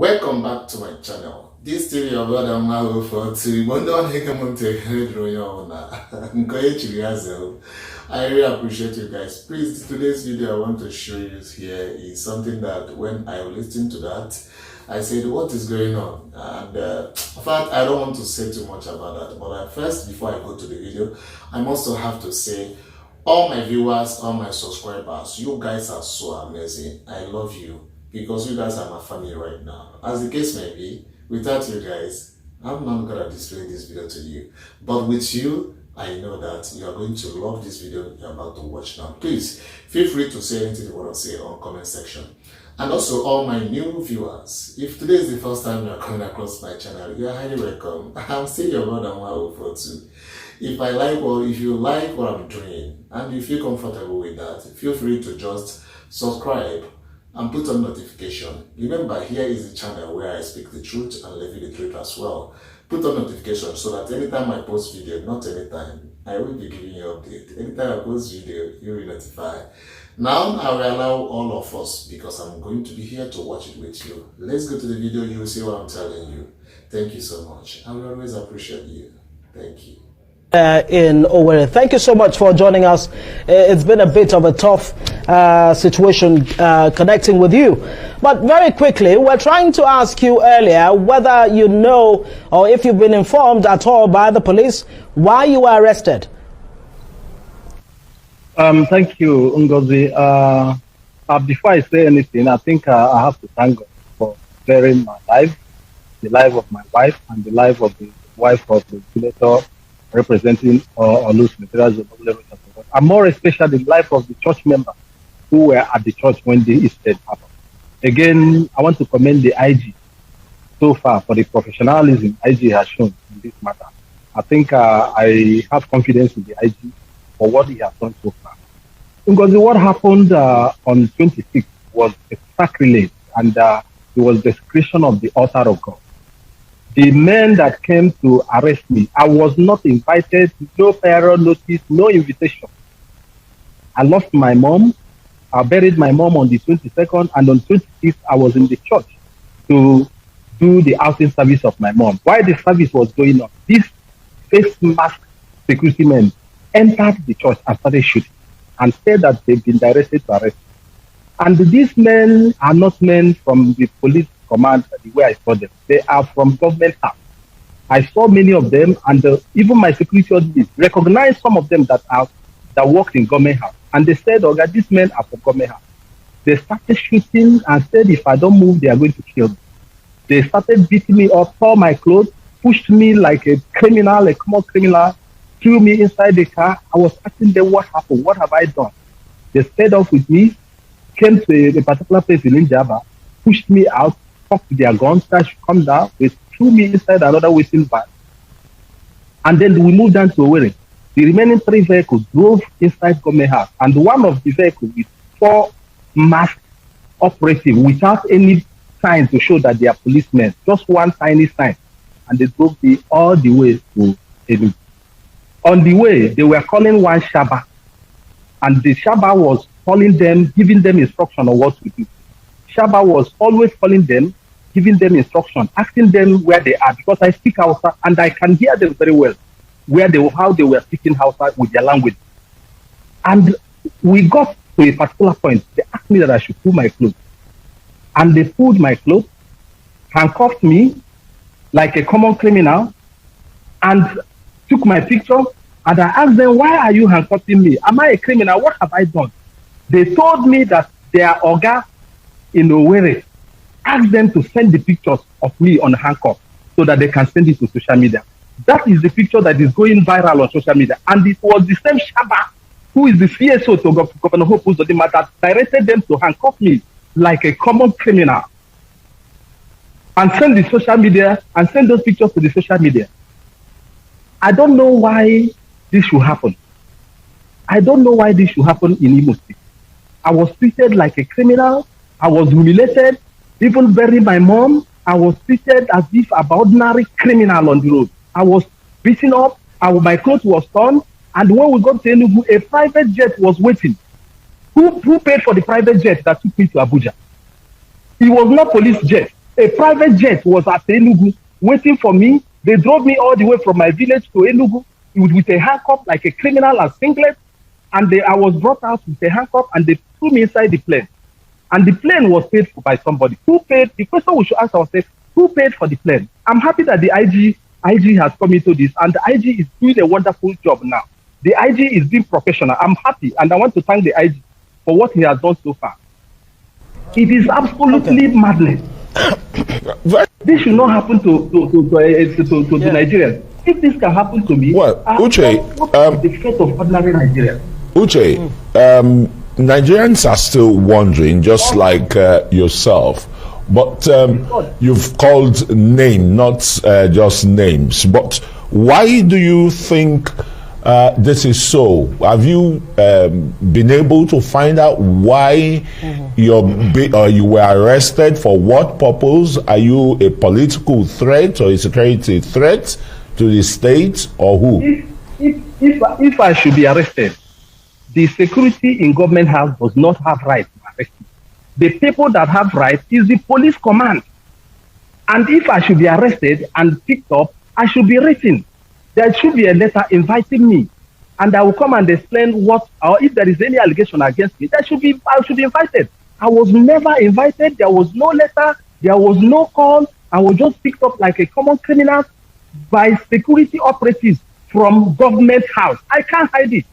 Welcome back to my channel. This TV your brother Maho for two. I really appreciate you guys. Please, today's video I want to show you here is something that when I listened to that, I said, what is going on? And in fact, I don't want to say too much about that. But first, before I go to the video, I also have to say, all my viewers, all my subscribers, you guys are so amazing. I love you because you guys are my family right now. As the case may be, without you guys, I'm not going to display this video to you. But with you, I know that you are going to love this video you're about to watch now. Please, feel free to say anything you want to say on comment section. And also all my new viewers, if today is the first time you're coming across my channel, you are highly welcome. I'm still your brother Maho. If you like what I'm doing and you feel comfortable with that, feel free to just subscribe and put on notification. Remember, here is the channel where I speak the truth and live the truth as well. Put on notification so that anytime I post video, not anytime, I will be giving you update. Anytime I post video, you will notify. Now I will allow all of us, because I'm going to be here to watch it with you. Let's go to the video, you will see what I'm telling you. Thank you so much. I will always appreciate you. Thank you. In Owerri. Thank you so much for joining us. It's been a bit of a tough situation connecting with you. But very quickly, we're trying to ask you earlier whether you know or if you've been informed at all by the police why you were arrested. Thank you, Ngozi. Before I say anything, I think I have to thank God for sparing my life, the life of my wife, and the life of the wife of the senator representing Olus materials of level, and more especially the life of the church members who were at the church when the incident happened. Again, I want to commend the IG so far for the professionalism IG has shown in this matter. I think I have confidence in the IG for what he has done so far. Because what happened on 26th was a sacrilege, and it was desecration of the altar of God. The men that came to arrest me, I was not invited, no prior notice, no invitation. I lost my mom. I buried my mom on the 22nd, and on 26th, I was in the church to do the outing service of my mom. While the service was going on, these face mask security men entered the church and started shooting and said that they've been directed to arrest me. And these men are not men from the police command, the way I saw them. They are from government house. I saw many of them, and even my security auditors recognized some of them that worked in government house. And they said, "Okay, these men are from government house." They started shooting and said, "If I don't move, they are going to kill me." They started beating me up, tore my clothes, pushed me like a criminal, a common criminal, threw me inside the car. I was asking them, "What happened? What have I done?" They stayed off with me, came to a particular place in Njaba, pushed me out, talked to their guns, that should come down. They threw me inside another waiting van. And then we moved down to Owerri. The remaining 3 vehicles drove inside government house. And one of the vehicles with 4 masked operatives without any sign to show that they are policemen. Just one tiny sign. And they drove me all the way to Enugu. On the way, they were calling one Shaba. And the Shaba was calling them, giving them instruction on what to do. Shaba was always calling them, giving them instruction, asking them where they are, because I speak Hausa and I can hear them very well, how they were speaking Hausa with their language. And we got to a particular point. They asked me that I should pull my clothes. And they pulled my clothes, handcuffed me like a common criminal, and took my picture. And I asked them, "Why are you handcuffing me? Am I a criminal? What have I done?" They told me that their Oga in Owerri asked them to send the pictures of me on handcuff so that they can send it to social media. That is the picture that is going viral on social media. And it was the same Shaba who is the CSO to Governor Hope Uzodinma that directed them to handcuff me like a common criminal and send the social media and send those pictures to the social media. I don't know why this should happen. I don't know why this should happen in Imo State. I was treated like a criminal. I was humiliated, even buried my mom. I was treated as if an ordinary criminal on the road. I was beaten up, my clothes was torn, and when we got to Enugu, a private jet was waiting. Who paid for the private jet that took me to Abuja? It was not police jet. A private jet was at Enugu waiting for me. They drove me all the way from my village to Enugu with a handcuff like a criminal and singlet. And I was brought out with a handcuff and they threw me inside the plane. And the plane was paid for by somebody. Who paid? The question we should ask ourselves, who paid for the plane? I'm happy that the IG has come into this, and the IG is doing a wonderful job now. The IG is being professional. I'm happy, and I want to thank the IG for what he has done so far. It is absolutely madness. This should not happen to the Nigerians. If this can happen to me, well, Uche, what is the fate of ordinary Nigerians? Uche, Nigerians are still wondering, just like yourself. But you've called name, not just names. But why do you think this is so? Have you been able to find out why you were arrested? For what purpose? Are you a political threat or a security threat to the state, or who? If I should be arrested, the security in government house does not have right to arrest me. The people that have right is the police command. And if I should be arrested and picked up, I should be written. There should be a letter inviting me. And I will come and explain what, or if there is any allegation against me, I should be invited. I was never invited. There was no letter. There was no call. I was just picked up like a common criminal by security operatives from government house. I can't hide it.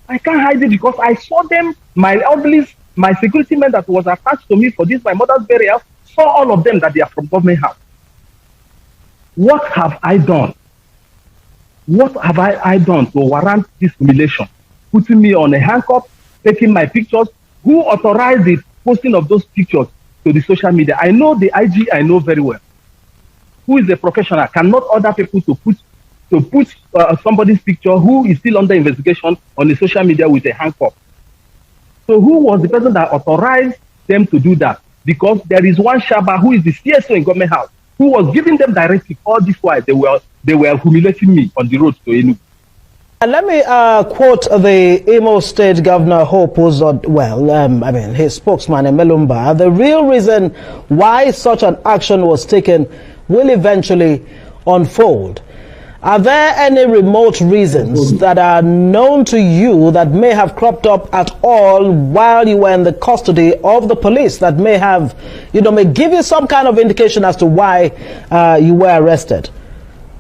I can't hide it because I saw them, my security men that was attached to me for this, my mother's burial, saw all of them that they are from government house. What have I done? What have I done to warrant this humiliation? Putting me on a handcuff, taking my pictures. Who authorized the posting of those pictures to the social media? I know the IG, I know very well. Who is a professional, cannot order people to put somebody's picture who is still under investigation on the social media with a handcuff. So who was the person that authorized them to do that? Because there is one Shaba who is the CSO in government house who was giving them directive all this while they were humiliating me on the road to Enugu. And let me quote the Imo State Governor Hope Uzodinma, his spokesman Emelumba. The real reason why such an action was taken will eventually unfold. Are there any remote reasons that are known to you that may have cropped up at all while you were in the custody of the police that may have, may give you some kind of indication as to why you were arrested?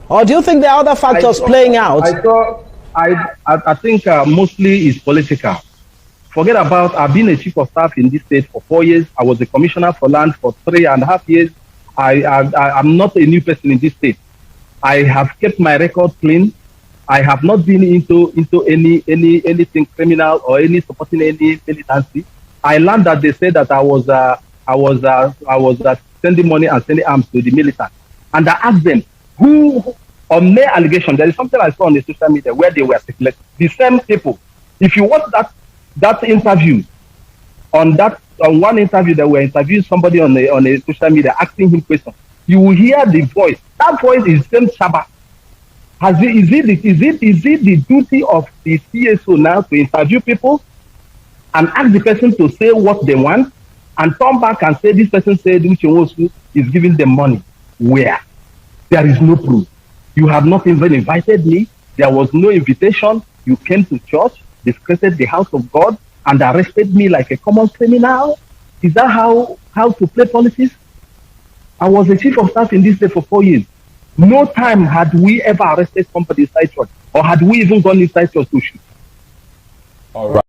Or do you think there are other factors playing out? I think mostly it's political. Forget about, I've been a chief of staff in this state for 4 years. I was a commissioner for land for 3.5 years. I'm not a new person in this state. I have kept my record clean. I have not been into anything criminal or any supporting any militancy. I learned that they said that I was sending money and sending arms to the militants. And I asked them, who, on their allegation, there is something I saw on the social media where they were circulating. The same people. If you watch that interview, on one interview they were interviewing somebody on a social media asking him questions, you will hear the voice. That voice is same Shaba. Is it the duty of the CSO now to interview people and ask the person to say what they want and come back and say this person said Uche Nwosu is giving them money? Where? There is no proof. You have not even invited me. There was no invitation. You came to church, disgraced the house of God, and arrested me like a common criminal. Is that how to play politics? I was a chief of staff in this state for 4 years. No time had we ever arrested somebody inside church, or had we even gone inside church to shoot. All right.